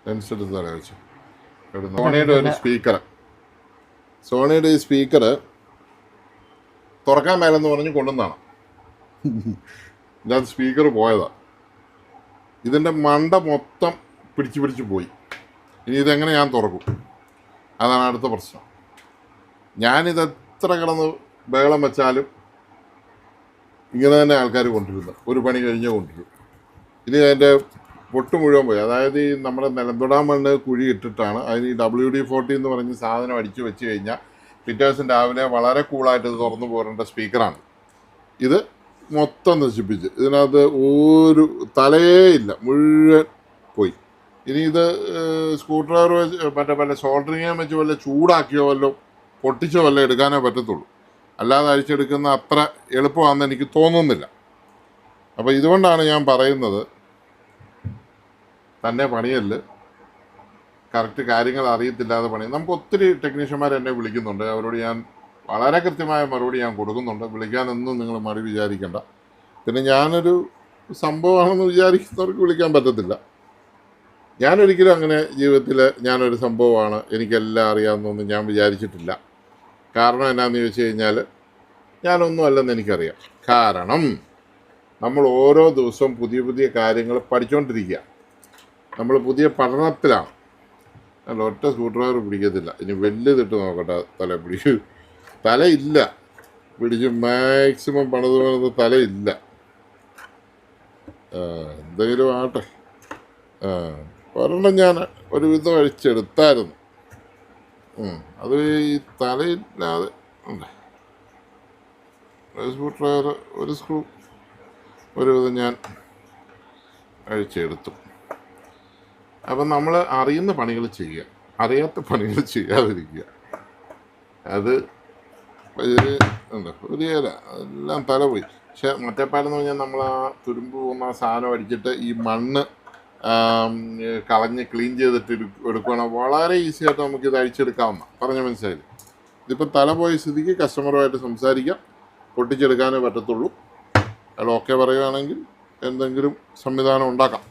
Lens എടുത്ത് തല വെച്ചു. സോണിയുടെ ഒരു സ്പീക്കർ, സോണിയുടെ ഈ സ്പീക്കർ തുറക്കാൻ മേലെന്ന് പറഞ്ഞ് കൊണ്ടുവന്നാണ്. ഇതിനകത്ത് സ്പീക്കർ പോയതാ. ഇതിൻ്റെ മണ്ട മൊത്തം പിടിച്ച് പോയി. ഇനി ഇതെങ്ങനെ ഞാൻ തുറക്കും? അതാണ് അടുത്ത പ്രശ്നം. ഞാനിത് എത്ര കിടന്ന് ബഹളം വെച്ചാലും ഇങ്ങനെ തന്നെ ആൾക്കാർ കൊണ്ടുവരുന്നത്. ഒരു പണി കഴിഞ്ഞ് കൊണ്ടുവരും. ഇനി അതിൻ്റെ പൊട്ട് മുഴുവൻ പോയി. അതായത് ഈ നമ്മുടെ നിലംതൊടാൻ മണ്ണ് കുഴി ഇട്ടിട്ടാണ് അതിന് ഈ WD-40 എന്ന് പറഞ്ഞ് സാധനം അടിച്ചു വെച്ച് കഴിഞ്ഞാൽ പിറ്റേ ദിവസം രാവിലെ വളരെ കൂളായിട്ട് ഇത് തുറന്നു പോരേണ്ട സ്പീക്കറാണ്. ഇത് മൊത്തം നശിപ്പിച്ച് ഇതിനകത്ത് ഒരു തലയേ ഇല്ല, മുഴുവൻ പോയി. ഇനി ഇത് സ്ക്രൂ ഡ്രൈവർ വെച്ച് വല്ല സോൾഡറിങ്ങോ വെച്ച് വല്ല ചൂടാക്കിയോ വല്ലോ പൊട്ടിച്ചോ വല്ല എടുക്കാനേ പറ്റത്തുള്ളൂ. അല്ലാതെ അഴിച്ചെടുക്കുന്ന അത്ര എളുപ്പമാണെന്ന് എനിക്ക് തോന്നുന്നില്ല. അപ്പോൾ ഇതുകൊണ്ടാണ് ഞാൻ പറയുന്നത്, തന്നെ പണിയല്ല്, കറക്റ്റ് കാര്യങ്ങൾ അറിയത്തില്ലാതെ പണി. നമുക്ക് ഒത്തിരി ടെക്നീഷ്യന്മാർ എന്നെ വിളിക്കുന്നുണ്ട്. അവരോട് ഞാൻ വളരെ കൃത്യമായ മറുപടി ഞാൻ കൊടുക്കുന്നുണ്ട്. വിളിക്കാനൊന്നും നിങ്ങൾ മടി വിചാരിക്കേണ്ട. പിന്നെ ഞാനൊരു സംഭവമാണെന്ന് വിചാരിക്കുന്നവർക്ക് വിളിക്കാൻ പറ്റത്തില്ല. ഞാനൊരിക്കലും അങ്ങനെ ജീവിതത്തിൽ ഞാനൊരു സംഭവമാണ്, എനിക്കെല്ലാം അറിയാമെന്നൊന്നും ഞാൻ വിചാരിച്ചിട്ടില്ല. കാരണം എന്നാന്ന് ചോദിച്ചു കഴിഞ്ഞാൽ ഞാനൊന്നും അല്ലെന്ന് എനിക്കറിയാം. കാരണം നമ്മൾ ഓരോ ദിവസവും പുതിയ പുതിയ കാര്യങ്ങൾ പഠിച്ചുകൊണ്ടിരിക്കുക. നമ്മൾ പുതിയ പഠനത്തിലാണ്. അല്ല, ഒറ്റ സ്ക്രൂ ഡ്രൈവർ പിടിക്കത്തില്ല. ഇനി വലുതിട്ട് നോക്കട്ടെ. തലയില്ല, പിടിച്ച് മാക്സിമം പണിത് തലയില്ല. എന്തെങ്കിലും ആട്ടെ. ഒരെണ്ണം ഞാൻ ഒരുവിധം അഴിച്ചെടുത്തായിരുന്നു. അത് ഈ തലയില്ലാതെ ഉണ്ട്. സ്ക്രൂ ഡ്രൈവർ ഒരു സ്ക്രൂ ഒരുവിധം ഞാൻ അഴിച്ചെടുത്തു. അപ്പം നമ്മൾ അറിയുന്ന പണികൾ ചെയ്യുക, അറിയാത്ത പണികൾ ചെയ്യാതിരിക്കുക. അത് എന്താ ഒരു ഇല എല്ലാം തല പോയി. പക്ഷെ മറ്റേപ്പാടെന്ന് പറഞ്ഞാൽ നമ്മൾ ആ തുരുമ്പ് പോകുന്ന ആ സാധനം അടിച്ചിട്ട് ഈ മണ്ണ് കളഞ്ഞ് ക്ലീൻ ചെയ്തിട്ട് എടുക്കുകയാണെങ്കിൽ വളരെ ഈസി ആയിട്ട് നമുക്കിത് അഴിച്ചെടുക്കാവുന്ന. പറഞ്ഞ മനസ്സിലായില്ലേ? ഇതിപ്പോൾ തല പോയ സ്ഥിതിക്ക് കസ്റ്റമറുമായിട്ട് സംസാരിക്കാം, പൊട്ടിച്ചെടുക്കാനേ പറ്റത്തുള്ളൂ. അയാൾ ഓക്കെ പറയുകയാണെങ്കിൽ എന്തെങ്കിലും സംവിധാനം ഉണ്ടാക്കാം.